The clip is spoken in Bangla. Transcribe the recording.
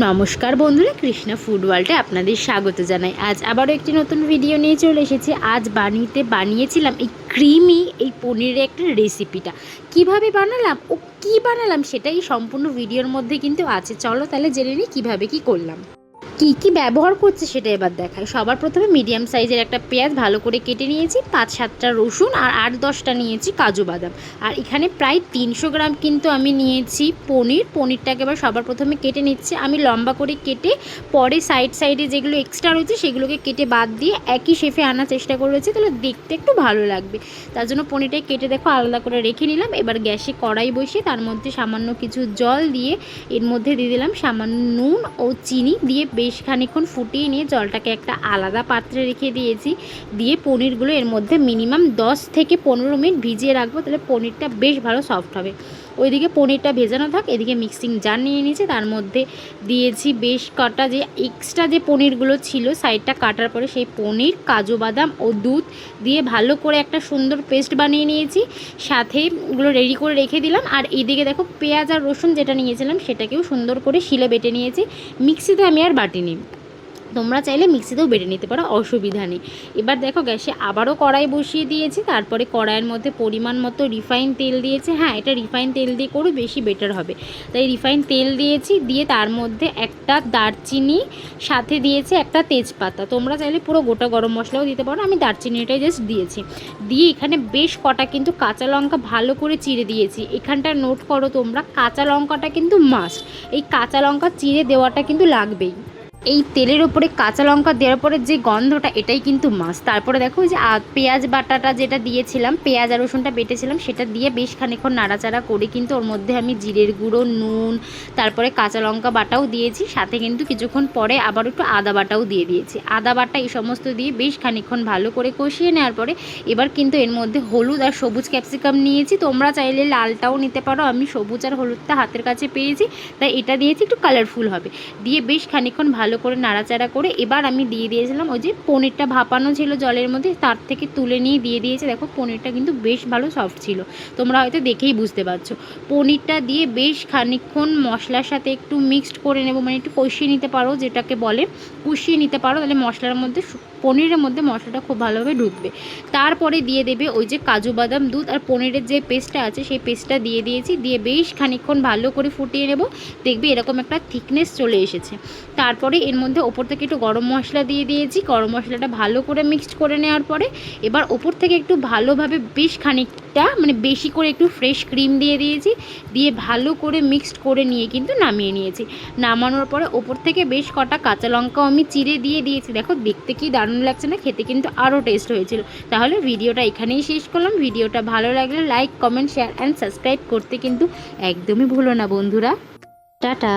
নমস্কার বন্ধুরা, কৃষ্ণা ফুড ওয়ার্ল্ডে আপনাদের স্বাগত জানাই। আজ আবারও একটি নতুন ভিডিও নিয়ে চলে এসেছি। আজ বানিয়েছিলাম এই ক্রিমি এই পনিরের একটা রেসিপিটা। কিভাবে বানালাম ও কি বানালাম সেটাই সম্পূর্ণ ভিডিওর মধ্যে কিন্তু আছে। চলো তাহলে জেনে নিই কীভাবে কী করলাম, কি ব্যবহার করছে সেটা এবার দেখায়। সবার প্রথমে মিডিয়াম সাইজের একটা পেঁয়াজ ভালো করে কেটে নিয়েছি, 5-7টা রসুন আর 8-10টা নিয়েছি কাজু বাদাম। আর এখানে প্রায় 300 গ্রাম কিন্তু আমি নিয়েছি পনিরটাকে এবার সবার প্রথমে কেটে নিচ্ছি। আমি লম্বা করে কেটে পরে সাইডে যেগুলো এক্সট্রা রয়েছে সেগুলোকে কেটে বাদ দিয়ে একই শেপে আনার চেষ্টা করেছি, তাহলে দেখতে একটু ভালো লাগবে। তার জন্য পনিরটাই কেটে দেখো আলাদা করে রেখে নিলাম। এবার গ্যাসে কড়াই বসিয়ে তার মধ্যে সামান্য কিছু জল দিয়ে এর মধ্যে দিয়ে দিলাম সামান্য নুন ও চিনি দিয়ে বেশ খানিকক্ষণ ফুটিয়ে নিয়ে জলটাকে একটা আলাদা পাত্রে রেখে দিয়েছি। দিয়ে পনিরগুলো এর মধ্যে মিনিমাম 10 থেকে 15 মিনিট ভিজিয়ে রাখবো, তাহলে পনিরটা বেশ ভালো সফট হবে। ওইদিকে পনিরটা ভেজানো থাক, এদিকে মিক্সিং জার নিয়ে নিয়েছি, তার মধ্যে দিয়েছি বেশ কটা যে এক্সট্রা যে পনিরগুলো ছিল সাইডটা কাটার পরে সেই পনির, কাজু বাদাম ও দুধ দিয়ে ভালো করে একটা সুন্দর পেস্ট বানিয়ে নিয়েছি। সাথে এগুলো রেডি করে রেখে দিলাম। আর এইদিকে দেখো পেঁয়াজ আর রসুন যেটা নিয়েছিলাম সেটাকেও সুন্দর করে শিলে বেটে নিয়েছি। মিক্সিতে আমি আর বাটিনি, তোমরা চাইলে মিক্সিতেও বেটে নিতে পারো, অসুবিধা নেই। এবার দেখো গ্যাসে আবারও কড়াই বসিয়ে দিয়েছি, তারপরে কড়াইয়ের মধ্যে পরিমাণ মতো রিফাইন তেল দিয়েছি। হ্যাঁ, এটা রিফাইন তেল দিয়ে করো, বেশি বেটার হবে। তাই রিফাইন তেল দিয়েছি, দিয়ে তার মধ্যে একটা দারচিনি, সাথে দিয়েছি একটা তেজপাতা। তোমরা চাইলে পুরো গোটা গরম মশলাও দিতে পারো, আমি দারচিনিটাই জাস্ট দিয়েছি। দিয়ে এখানে বেশ কটা কিন্তু কাঁচা লঙ্কা ভালো করে চিড়ে দিয়েছি। এখানটা নোট করো তোমরা, কাঁচা লঙ্কাটা কিন্তু মাস্ট, এই কাঁচা লঙ্কা চিড়ে দেওয়াটা কিন্তু লাগবেই। এই তেলের ওপরে কাঁচা লঙ্কা দেওয়ার পরে যে গন্ধটা, এটাই কিন্তু মাস্ট। তারপরে দেখো যে পেঁয়াজ বাটাটা যেটা দিয়েছিলাম, পেঁয়াজ আর রসুনটা বেটেছিলাম, সেটা দিয়ে বেশ খানিকক্ষণ নাড়াচাড়া করে কিন্তু ওর মধ্যে আমি জিরের গুঁড়ো, নুন, তারপরে কাঁচা লঙ্কা বাটাও দিয়েছি। সাথে কিন্তু কিছুক্ষণ পরে আবার একটু আদা বাটাও দিয়ে দিয়েছি। আদা বাটা এই সমস্ত দিয়ে বেশ খানিকক্ষণ ভালো করে কষিয়ে নেওয়ার পরে এবার কিন্তু এর মধ্যে হলুদ আর সবুজ ক্যাপসিকাম নিয়েছি। তোমরা চাইলে লালটাও নিতে পারো, আমি সবুজ আর হলুদটা হাতের কাছে পেয়েছি তাই এটা দিয়েছি, একটু কালারফুল হবে। দিয়ে বেশ খানিকক্ষণ ভালো করে নাড়াচাড়া করে এবার আমি দিয়ে দিয়েছিলাম ওই যে পনিরটা ভাপানো ছিল জলের মধ্যে, তার থেকে তুলে নিয়ে দিয়ে দিয়েছি। দেখো পনিরটা কিন্তু বেশ ভালো সফট ছিল, তোমরা হয়তো দেখেই বুঝতে পারছো। পনিরটা দিয়ে বেশ খানিকক্ষণ মশলার সাথে একটু মিক্সড করে নেব, মানে একটু কষিয়ে নিতে পারো, যেটাকে বলে কষিয়ে নিতে পারো, তাহলে মশলার মধ্যে পনিরের মধ্যে মশলাটা খুব ভালোভাবে ঢুকবে। তারপরে দিয়ে দেবে ওই যে কাজু বাদাম, দুধ আর পনিরের যে পেস্টটা আছে সেই পেস্টটা দিয়ে দিয়েছি। দিয়ে বেশ খানিকক্ষণ ভালো করে ফুটিয়ে নেব, দেখবে এরকম একটা থিকনেস চলে এসেছে। তারপরে এর মধ্যে ওপর থেকে একটু গরম মশলা দিয়ে দিয়েছি। গরম মশলাটা ভালো করে মিক্সড করে নেওয়ার পরে এবার ওপর থেকে একটু ভালোভাবে বেশ খানিকটা মানে বেশি করে একটু ফ্রেশ ক্রিম দিয়ে দিয়েছি। দিয়ে ভালো করে মিক্সড করে নিয়ে কিন্তু নামিয়ে নিয়েছি। নামানোর পরে ওপর থেকে বেশ কটা কাঁচা লঙ্কাও আমি চিড়ে দিয়ে দিয়েছি। দেখো দেখতে কি দারুণ লাগছে না, খেতে কিন্তু আরও টেস্ট হয়েছিল। তাহলে ভিডিওটা এখানেই শেষ করলাম। ভিডিওটা ভালো লাগলে like, comment, share and subscribe করতে কিন্তু একদমই ভুলো না বন্ধুরা। টাটা।